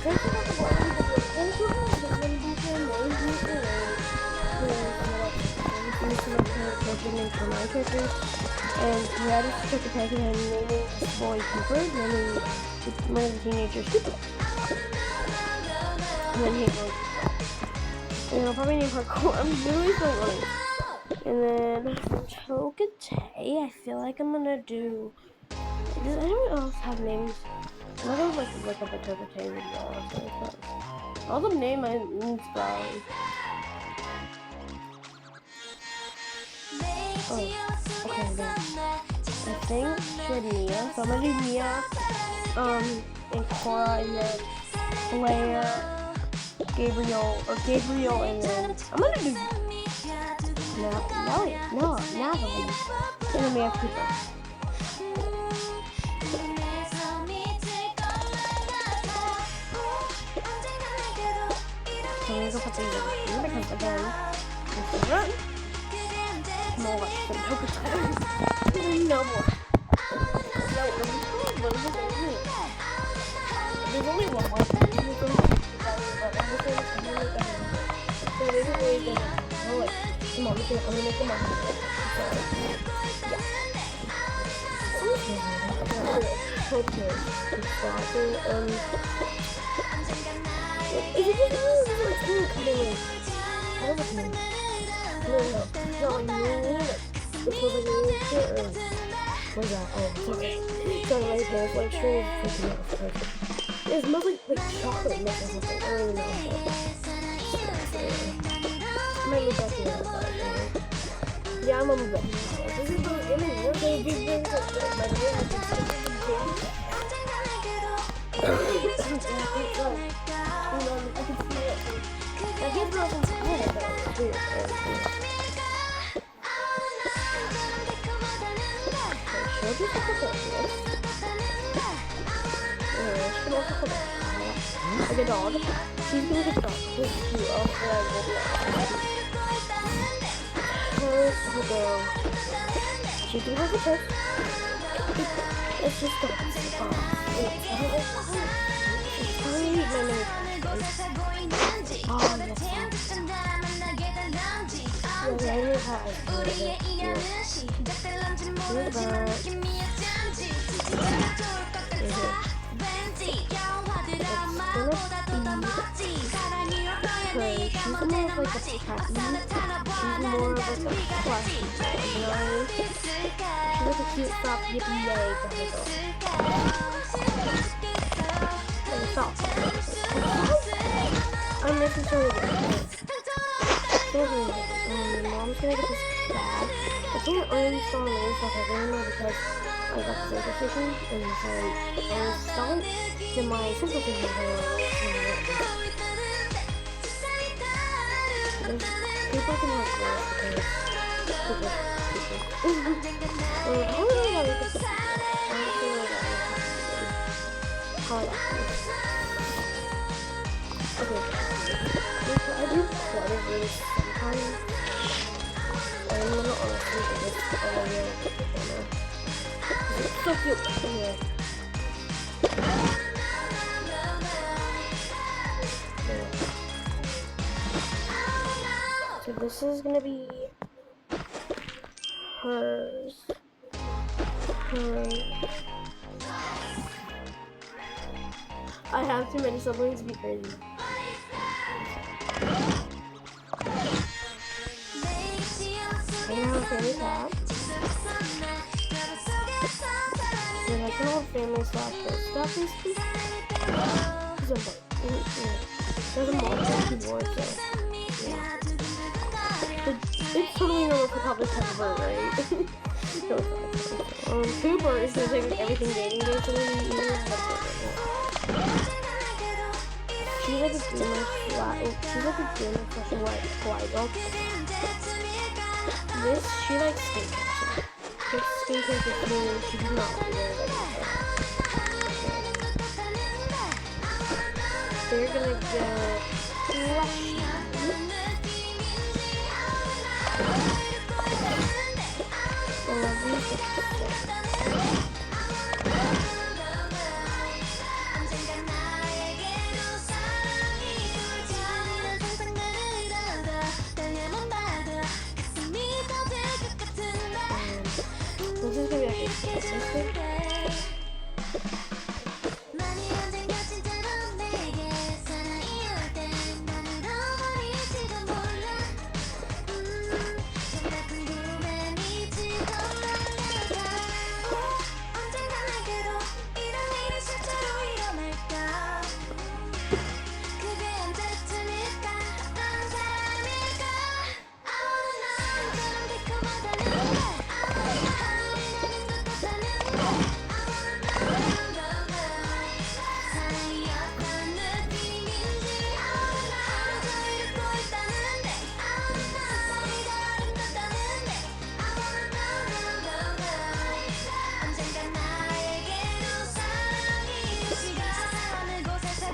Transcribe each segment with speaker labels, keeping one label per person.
Speaker 1: First of all, when people when people name people names for my characters, and he had to took a tag and naming this boy Cooper, naming one of the teenagers Cooper. And then he goes, and I'll probably name her Cole. I'm really feeling on it. And then from Tokatay, I feel like I'm gonna do. Does anyone else have names? I'm not gonna look up a Tokatay video, honestly, because all the name I inspired. Oh, okay, then. I think she had Mia, so I'm gonna do Mia, and Cora, and then Blair, Gabriel, and then I'm gonna do Natalie, and then we have Cooper. So I'm gonna go put these over here because again, this is run. More like some Tokatay. No more. There's only one more thing you can do, but I'm just gonna so basically, like, come on, I'm gonna make them up. Okay, exactly. Is it just me? Cutting? I don't know. No, this was like really cute. What is that? Oh, it's okay. So my parents like straight freaking out. It smells like chocolate milk or something. I don't even know. I might move back to the other side. Yeah, I'm gonna move back to the other side. This is the beginning. We're gonna do things like that. My dad has to take the game. I can see it. I can't throw some fire, but it's weird. She'll just look at this. She can also put it like a dog. She's gonna get dog. This is cute. First, we'll go. She can look at this. It's just dogs. It's tiny. Oh, yes. I'm necessarily Mom's gonna get this bag. I can't uninstall main stuff anymore because I got the Sega Station and so I installed it to my Central Station. People can have girls because how do I get this? Okay. I do quite a bit sometimes. I'm gonna honestly do this all over the It's so cute. Anyway. So this is gonna be hers. I have too many siblings to be crazy. Family cat. Then I can hold family slash stuff basically. There's a monster keyboard, so yeah. It's totally normal for public to have a bird, right? No, it's not. Cooper is doing everything dating basically. She's like a gamer slash white dog. She likes skincare. So skincare is mean she does not wear it. They're gonna get flushy.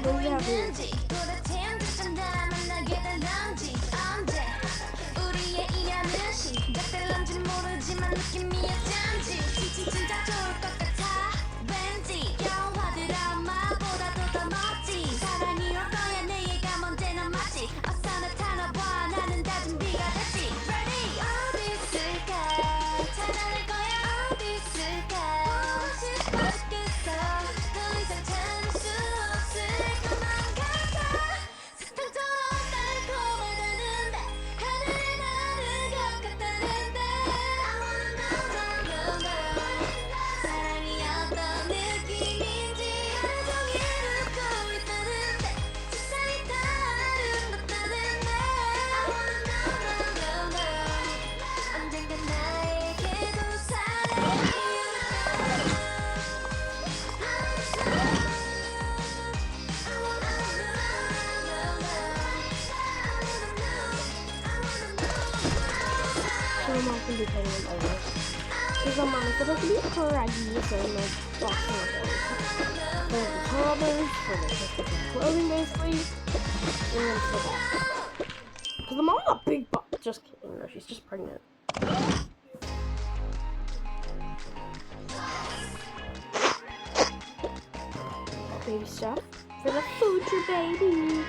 Speaker 1: What do you have here? I'm not gonna be playing them over. Because I'm on supposed to be coraggy, so I'm like boxing with them. For the toddlers, for the clothing basically, and then for that. Because the mom's a big butt. Just kidding, no, she's just pregnant. Baby stuff for the future baby.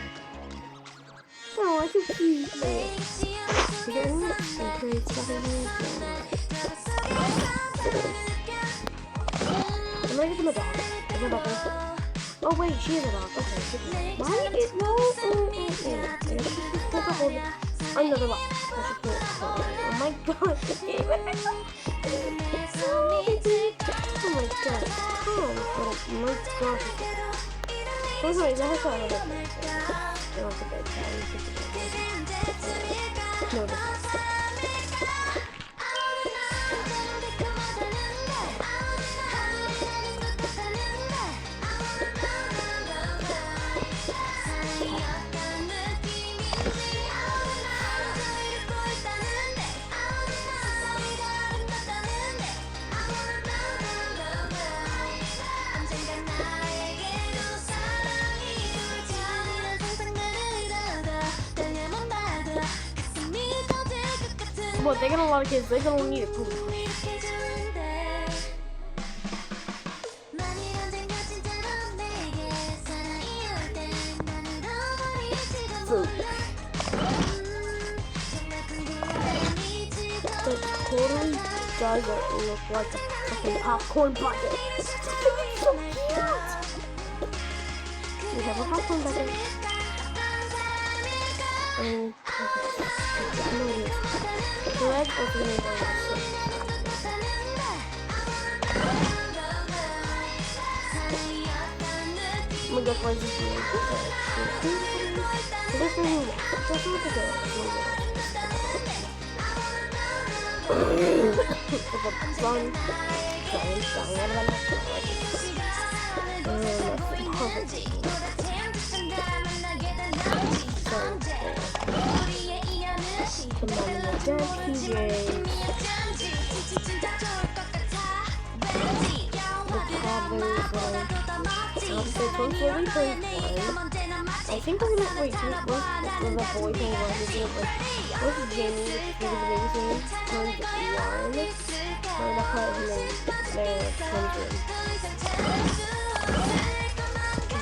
Speaker 1: Oh, it's so cute. We're getting encouraged stuff in here. I'm ready for the dog. Is the dog there? Oh wait, she is a dog. Okay. Why did it no? Another dog. Oh my god. Oh my god. Oh my gosh. Oh sorry, that has another thing. No, it's a bed. No, this is. Well, they got a lot of kids. They're gonna need a pool. Food. It totally doesn't look like a fucking popcorn bucket. It's so cute. We have a popcorn bucket. And leg opening. I'm gonna go for this one. This one, just look at it. It's a sun. I think we're gonna wait. What's the boy thing? What's Jamie? Is the baby thing? Turns one. Or the part of their children.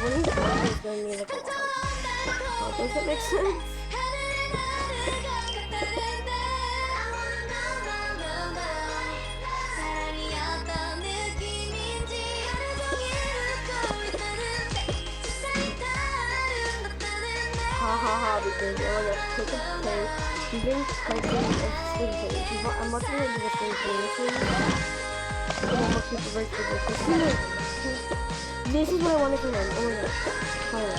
Speaker 1: When he's born, he's gonna need like a lot. Does that make sense? Because I want to take a play. She's been playing a swing play. I'm watching her do the swing play. And I'm looking for very good. This is what I wanted to learn. Oh my god.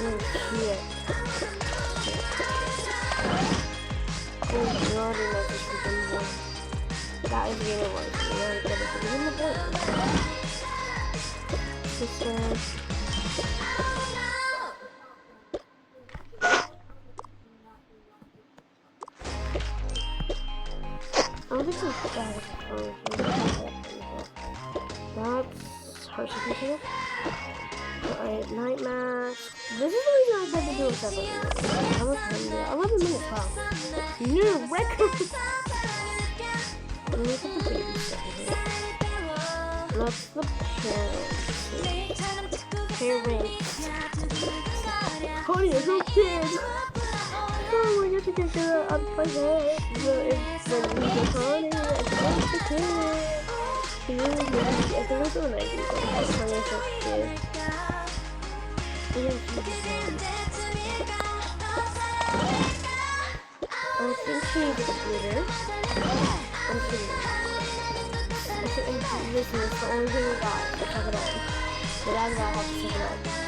Speaker 1: Oh shit. Oh, you already know this is one. That is the other one. You already get it. It's in the book. Sister. I don't think it's that. That's her signature. But I night match. This is the reason I tried to do it separately. How much time did 11 minutes, wow. New record! Let me put the baby stuff in here. That's the parents. Honey, there's no kids! Oh, we get to get the up by that. It's the honey, it's the kids. I think it's the 90s. It's funny as a kid. I think she needs a computer. I'm kidding. I think this is the only thing we got to check it out. But I'm gonna have to check it out.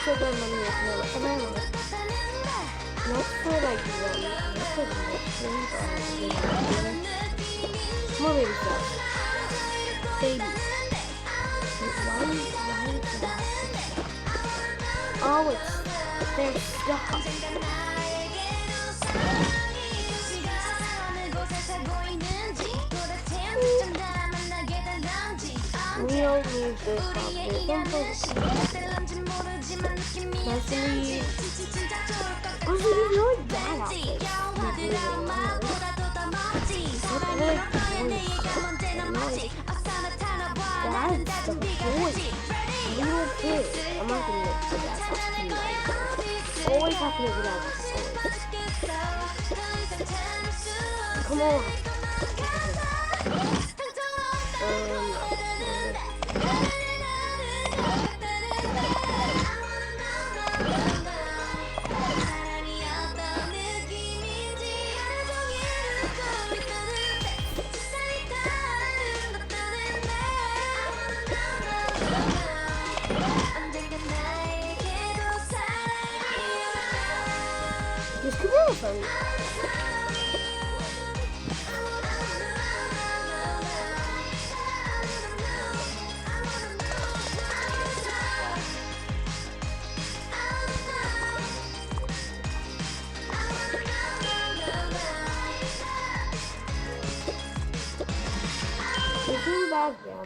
Speaker 1: Sugar money is no not for like one, not for more baby stuff. Baby. Why oh, it's their stuff. We don't need this Leslie. Oh, so you know that outfit. That's the point. Little kid. I'm not gonna look for that. Always have to look it up. Come on. This could be fun. This is bad, yeah.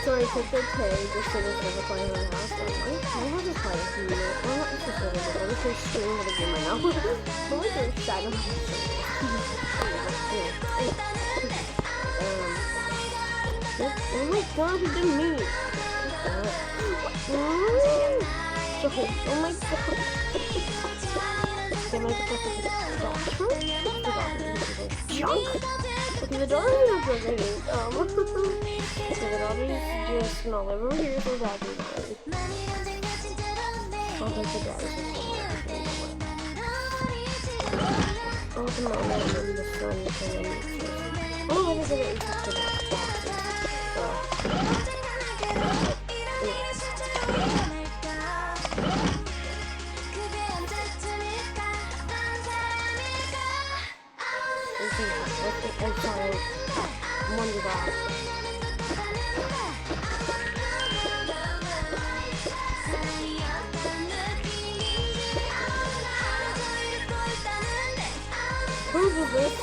Speaker 1: Sorry, took the Terry just so this never playing in my house. I'm like, I have to play for you. I'm not interested in it. I'm just streaming with a game right now. I'm like, I'm sad. I'm oh my god, he did me. Oh my god. Am I supposed to junk? Okay, the dog is not good. So the dog is just gonna live over here so that we I'll take the dog. Oh, come on, I'm in the sun. Oh, I'm gonna get it into the I'm sorry. Wonder God. Who's this?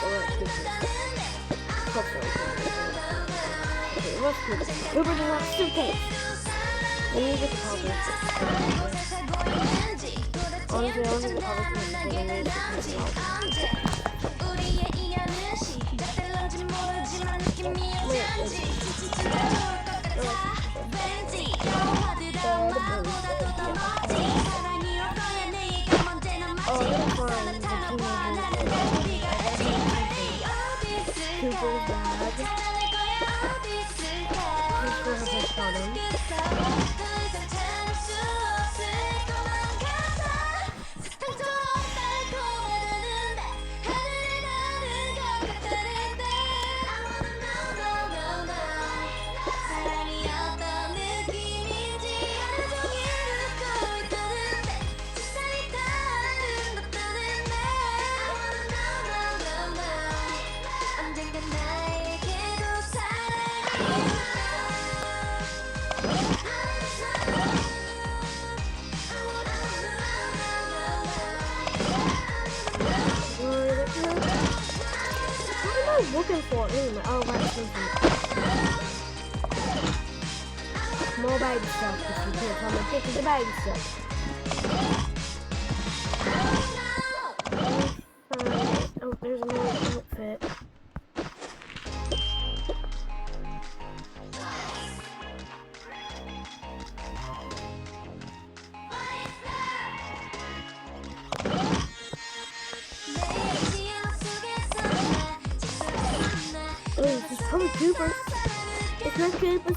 Speaker 1: Okay, let's do this. Cooper does not suitcase. We need to call this. Honestly, I don't think the public is going to need to Cooper's bag. Cooper has a bottom. Looking for anyway. Oh, right, more baby stuff. If you can't tell me, this is the baby stuff. Oh, there's another outfit. Oh, this is probably Cooper. It's not Cooper.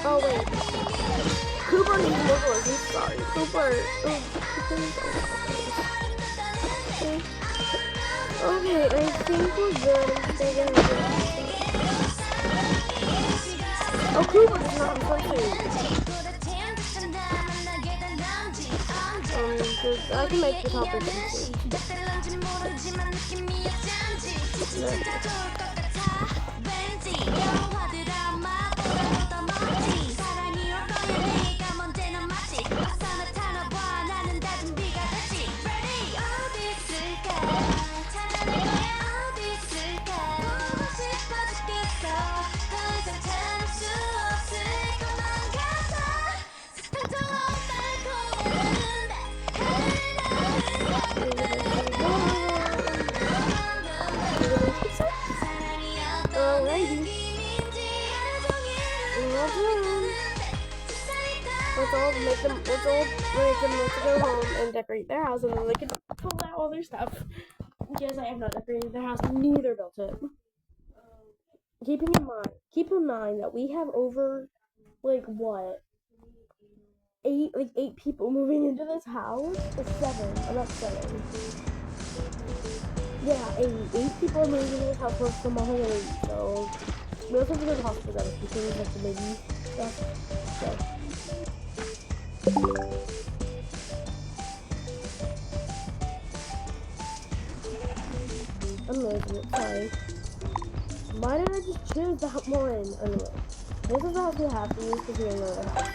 Speaker 1: Oh wait, Cooper needs more doors. I'm sorry, Cooper. Okay, I think we're good. Oh, Cooper does not have I can make the topic easy. Let's go home and decorate their house, and then they can pull out all their stuff. Because I have not decorated their house, neither built it. Keep in mind that we have over, like, what? 8 people moving into this house? Or 7, about 7. Yeah, 8 people are moving in the house from all the so we also have to go to the hospital because like the baby stuff. So I'm losing it, sorry. Why did I just choose that one? Anyway, this is the house we have to use because we're in another house.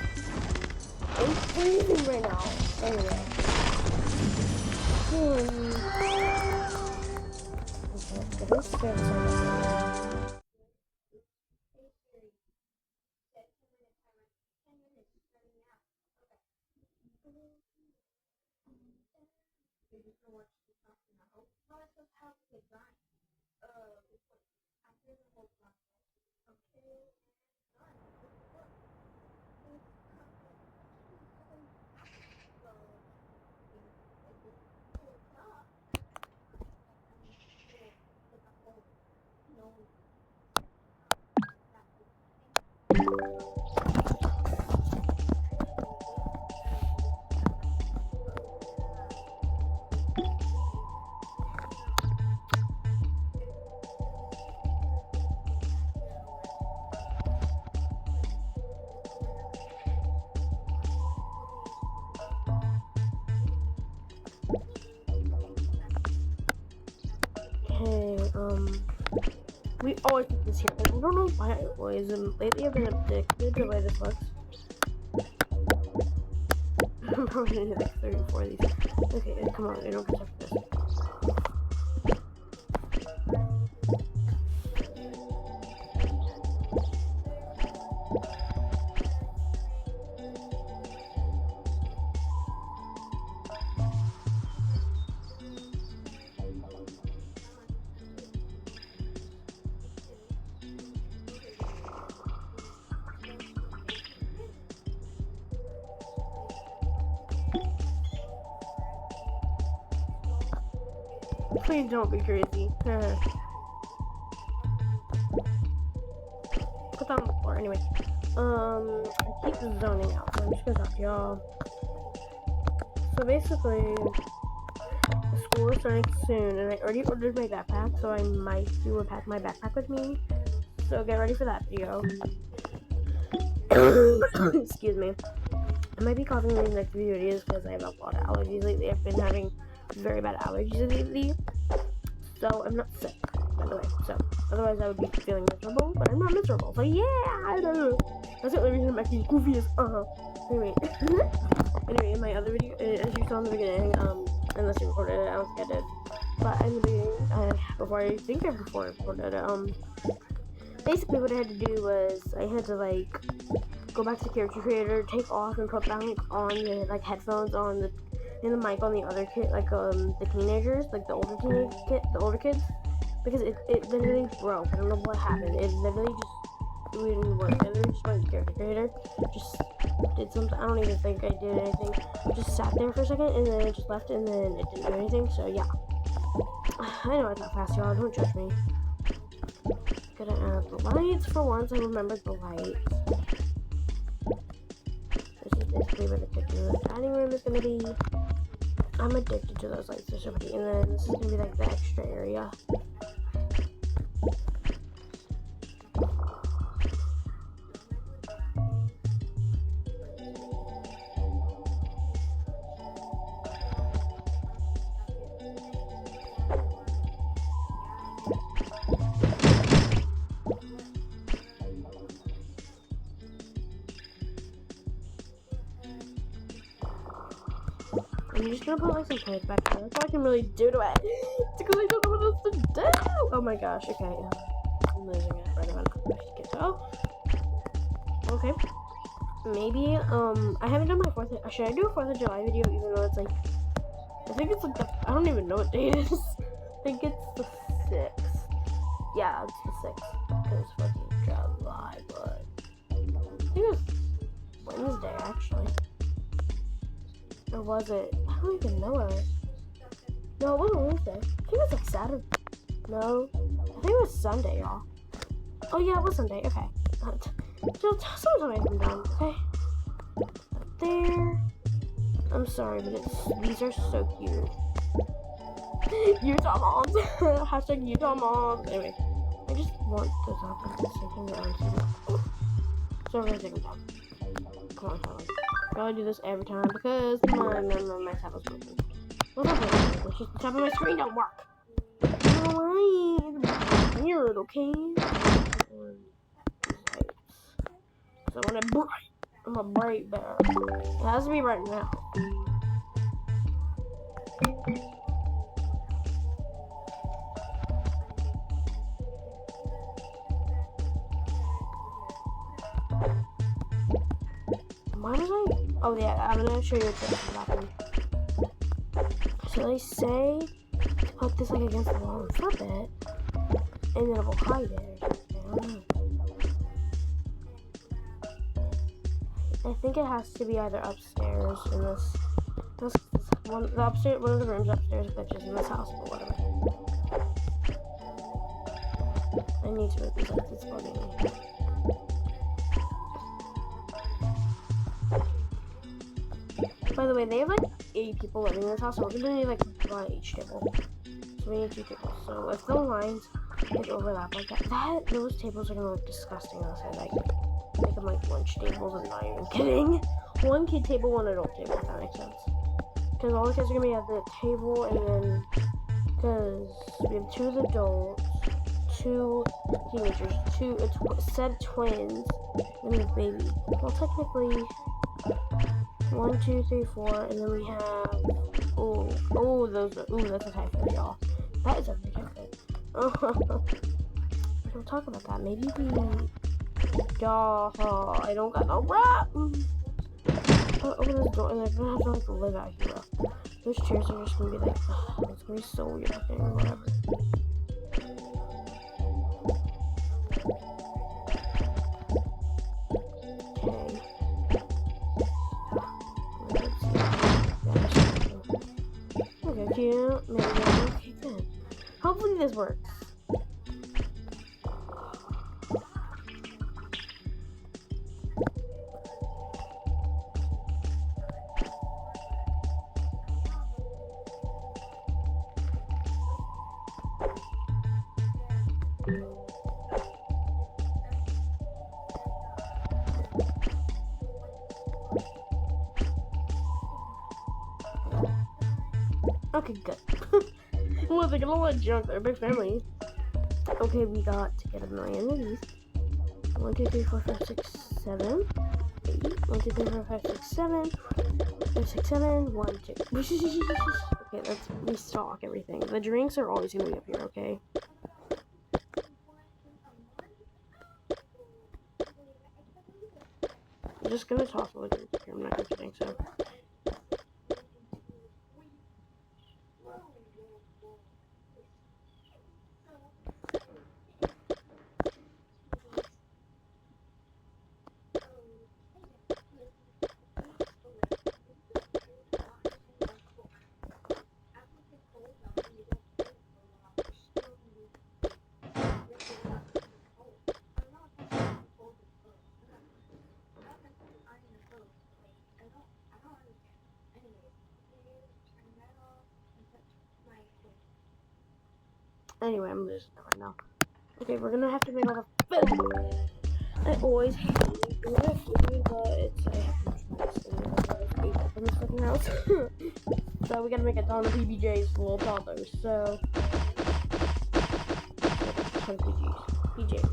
Speaker 1: I'm freezing right now. Anyway. Okay, I think it's we always put this here. I don't know why it was, and lately I've been addicted to the way this looks. I'm probably gonna need like 3 or 4 of these. Okay, come on, I don't get for this. Please don't be crazy. Put that on the floor. Anyway, I keep zoning out, so I'm just gonna talk to y'all. So basically, the school is starting soon, and I already ordered my backpack, so I might do a pack my backpack with me. So get ready for that video. Excuse me. I might be coughing in these next few videos because I have a lot of allergies lately. I've been having very bad allergies lately. So I'm not sick, by the way. So otherwise I would be feeling miserable, but I'm not miserable. So yeah, I don't know. That's the only reason I'm acting goofy as Anyway. Anyway, in my other video, as you saw in the beginning, unless you recorded it, I don't think I did. But in the beginning, before I recorded it, basically what I had to do was I had to like go back to Character Creator, take off and put back on the like headphones on the and the mic on the other kid, like the teenagers, like the older kids, because it literally broke. I don't know what happened. It literally just didn't work. I literally just went to Character Creator, just did something. I don't even think I did anything. Just sat there for a second and then it just left and then it didn't do anything. So yeah, I know I talk fast, y'all. Don't judge me. Gonna add the lights for once. I remembered the lights. This is basically where the kitchen and the dining room is gonna be. I'm addicted to those lights, they're so pretty. And then this is gonna be like the extra area. I'm just gonna put like some plants back there. That's all I can really do to it. It's because I don't know what else to do. Oh my gosh, okay. I'm losing it right about now. Okay. Maybe, I haven't done my 4th, should I do a 4th of July video even though it's like, I think it's like I don't even know what day it is. I think it's the 6th. Yeah, it's the 6th. Because 4th of July, but I think it was Wednesday actually. Or was it? I don't even know it. No, it wasn't Wednesday. I think it was like Saturday. No, I think it was Sunday, y'all. Oh yeah, it was Sunday. Okay. So someone tell me I'm done. Okay. Up there. I'm sorry, but these are so cute. Utah moms. Hashtag Utah moms. Anyway, I just want this up and sticking around. So I'm gonna take them down. Come on, Tyler. Gotta do this every time because my tablet's broken. What's up with it? It's just the top of my screen don't work. Alright. Weird, okay? So I want it bright. I'm a bright bear. It has to be right now. Why was I? Oh yeah, I'm gonna show you what's happening. So they say to put this like against the wall and flip it, and then it will hide it. I don't know. I think it has to be either upstairs in this one, the upstairs, one of the rooms upstairs glitches in this house or whatever. I need to move these lights, it's bugging me. By the way, they have like 8 people living in this house, so we're gonna need like one each table. So we need 2 tables. So if the lines like overlap like that, those tables are gonna look disgusting unless I like make them like lunch tables. I'm not even kidding. 1 kid table, 1 adult table, if that makes sense. Because all the kids are gonna be at the table, and then because we have 2 adults, 2 teenagers, 2 set of twins, and we have baby. Well, technically 1, 2, 3, 4, and then we have that's a typhoon, y'all. That is a big typhoon. We'll talk about that. Maybe I don't got no rap. Open this door, and I'm gonna have to like live out here. Those chairs are just gonna be like, it's gonna be so weird out there, whatever. Yeah, maybe okay then. Hopefully this works. Okay, good. Well, they got a lot of junk. They're a big family. Okay, we got to get a million of these. 1, 2, 3, 4, 5, 6, 7, 8. 1, 2, 3, 4, 5, 6, 7. 5, 6, 7. 1, 2. Okay, let's restock everything. The drinks are always gonna be up here, okay? I'm just gonna toss all the drinks up here. I'm not gonna kidding, so. Anyway, I'm losing it right now. Okay, we're gonna have to make all the food. I always hate doing food, but it's I have no choice. I in this fucking house. So we gotta make a ton of PBJs for little toddlers. So PBJs.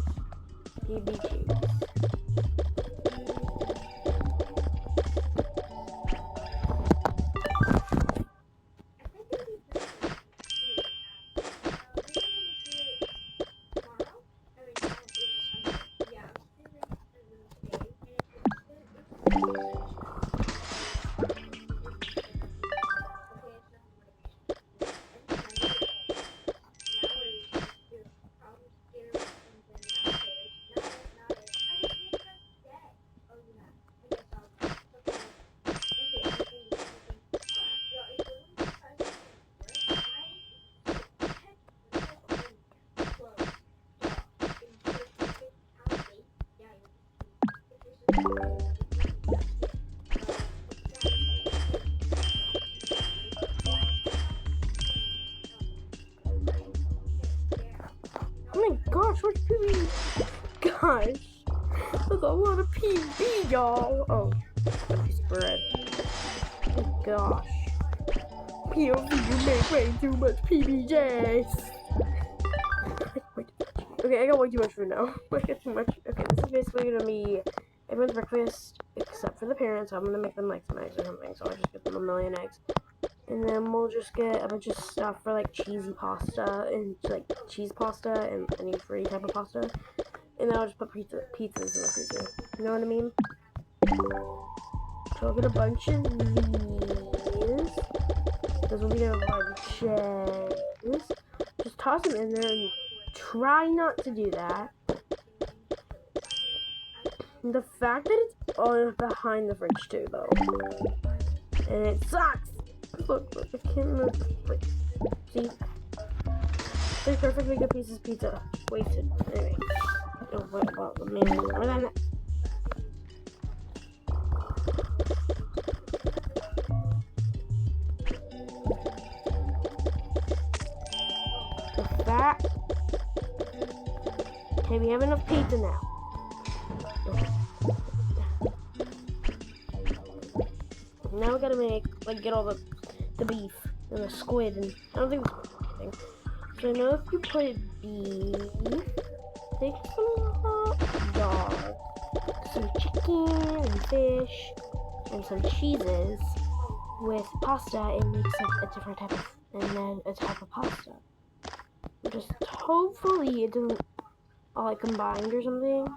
Speaker 1: gosh, what's PB? Gosh, that's a lot of PB, y'all. Oh, a piece of bread. Oh gosh. POV, you make way too much PBJs. Okay, I got way too much food now. I got too much. Okay, this is basically gonna be everyone's breakfast except for the parents. I'm gonna make them like some eggs or something, so I'll just get them a million eggs. And then we'll just get a bunch of stuff for like cheesy pasta and like cheese pasta and any free type of pasta. And then I'll just put pizzas in the freezer. You know what I mean? So I'll get a bunch of these. Because we'll get a bunch of cheese. Just toss them in there and try not to do that. The fact that it's all behind the fridge too, though. And it sucks! Look, I can't move the fridge. See? 3 perfectly good pieces of pizza. Wasted. Anyway. Oh, well, man. That. Okay, we have enough pizza now. Now we gotta make, like, get all the beef and the squid, and I don't think it's anything. So I know if you put beef, take some hot dog, some chicken and fish, and some cheeses with pasta, it makes a different type of, and then a type of pasta. Just hopefully it doesn't all like combined or something,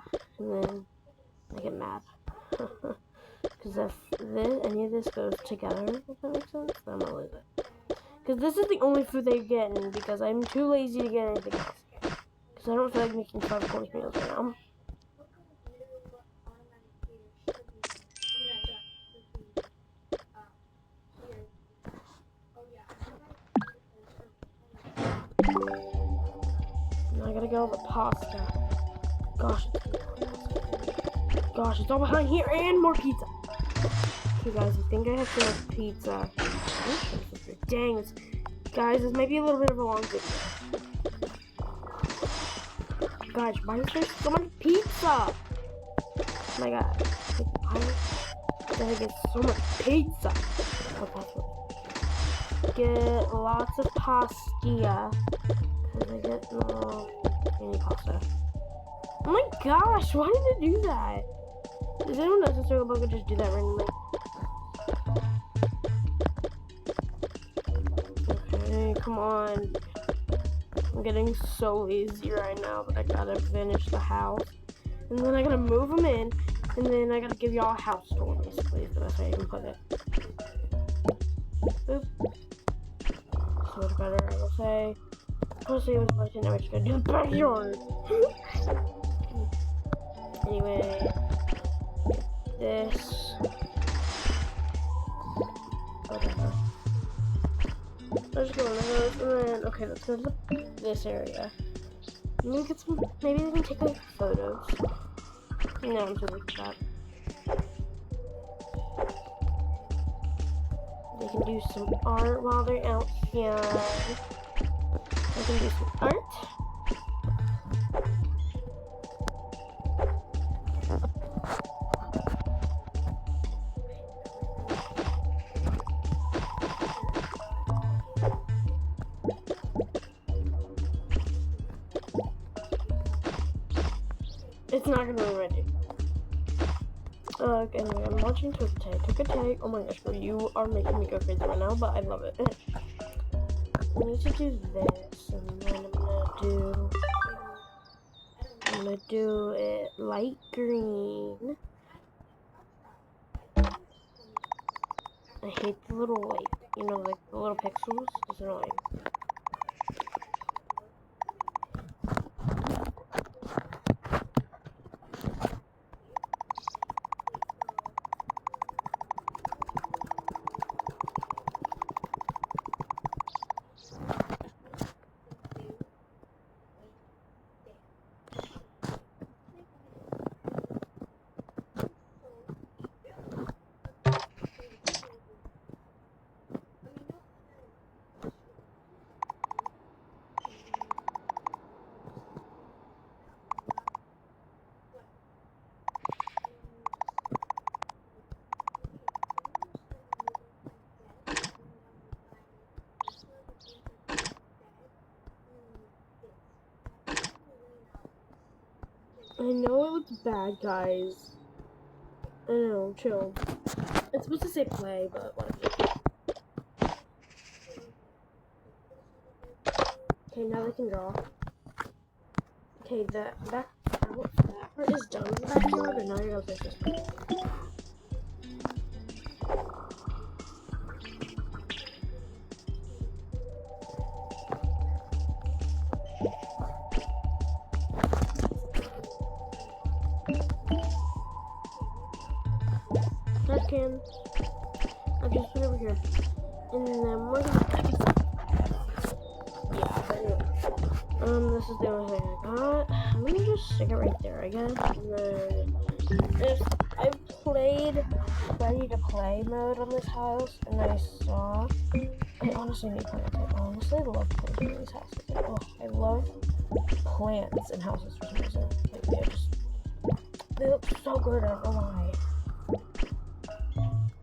Speaker 1: and then I get mad. Because if any of this goes together, if that makes sense, then I'm gonna lose it. Because this is the only food they're getting, because I'm too lazy to get anything else. Because I don't feel like making 5-course meals right now. Now I gotta get all the pasta. Gosh, it's all behind here, and more pizza. Okay, guys, I think I have too much pizza. Dang, guys, this might be a little bit of a long video. Gosh, why is there so much pizza? Oh my god. Why did I get so much pizza? Get lots of pasta. Because I get no any pasta. Oh my gosh, why did it do that? Does anyone necessarily book just do that randomly? Okay, come on. I'm getting so lazy right now, but I gotta finish the house. And then I gotta move them in, and then I gotta give y'all a house tour, basically, is the best way I can put it. Boop. So much better, I will say. Mostly it was like, now we're just gonna do the backyard. Anyway, this. Whatever. Let's go on the house, and then, okay, let's go to this area. Maybe get some, maybe they can take like photos. No, I'm too late for that. They can do some art while they're out here. They can do some art. It's not gonna be ready. Anyway, I'm watching Tokatay. Oh my gosh, bro, you are making me go crazy right now, but I love it. I need to do this, and then I'm gonna do it light green. I hate the little, like, you know, like the little pixels. It's annoying. I know it looks bad, guys. I know, chill. It's supposed to say play, but whatever. Okay, now they can draw. Okay, that part is done with the backyard, and now you're gonna finish this part. That can. I'll just put it over here. And then we're gonna. Yeah, but anyway. This is the only thing I got. I'm gonna just stick it right there, I guess. And then if I've played ready to play mode on this house, and I saw. I honestly need plants. I honestly love plants in these houses. Like, oh, I love plants in houses for some reason. Like, they look so good. I don't know why.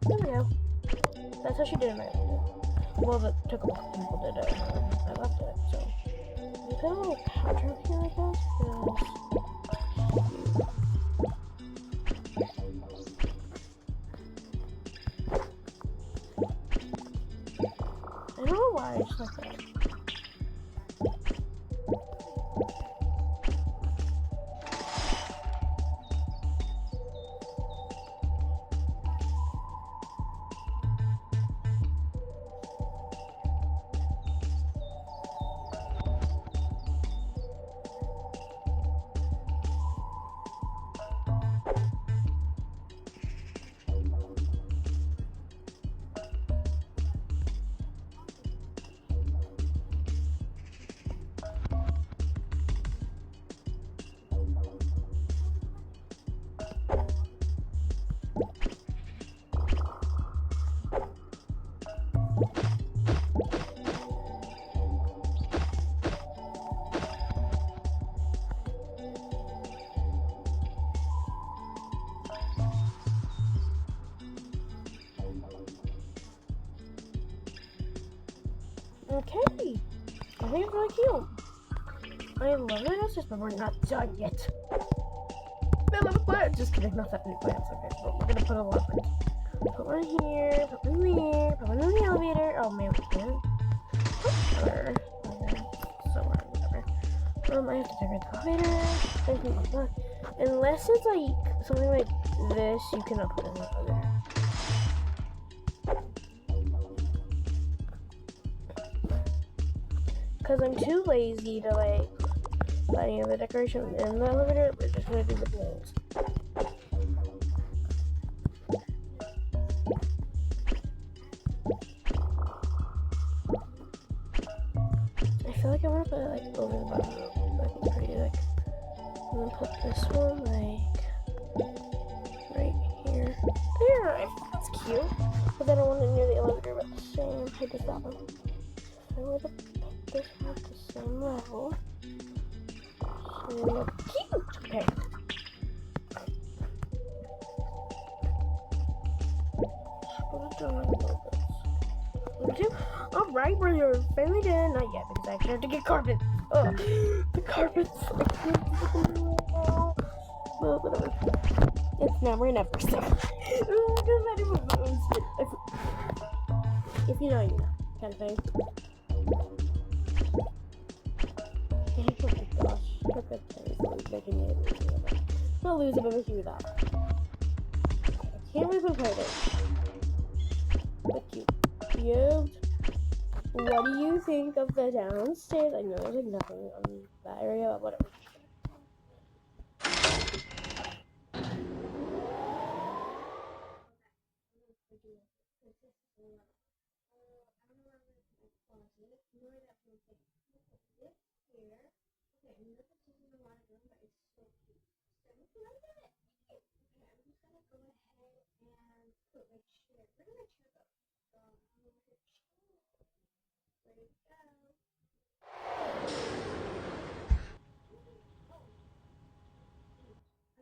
Speaker 1: There we go. That's how she did it. Well, that took a lot of people did it. I loved it. So we put a little counter here, I guess. I don't know why I just like that. Okay, I think it's really cute. I love it, but we're not done yet. I love a plant. Just kidding, not that many plants. Okay, but we're gonna put a lot of plants. Put one here, put one there, put one in the elevator. Oh man, we can't. Somewhere, whatever. I have to decorate the elevator. Unless it's like something like this, you cannot put in the elevator. Because I'm too lazy to like put any of the decoration in the elevator, we're just gonna do the balloons. I feel like I want to put it like over the bottom, like it's pretty like. I'm gonna put this one like right here. There, I think that's cute. But then I want it near the elevator about the same height as that one. So I want to put this one at the same level. So they look cute. Okay. Put it down like a little bit. Alright, we're finally done. Not yet, because I actually have to get carpet. Oh, the carpet's like, well, whatever. It's never and never, so. If you know, you know, kind of thing. Oh my gosh, carpet is making me lose it. Not lose it, but making me laugh. I can't really put it. But cute. What do you think of the downstairs? I know there's like nothing on that area, but whatever.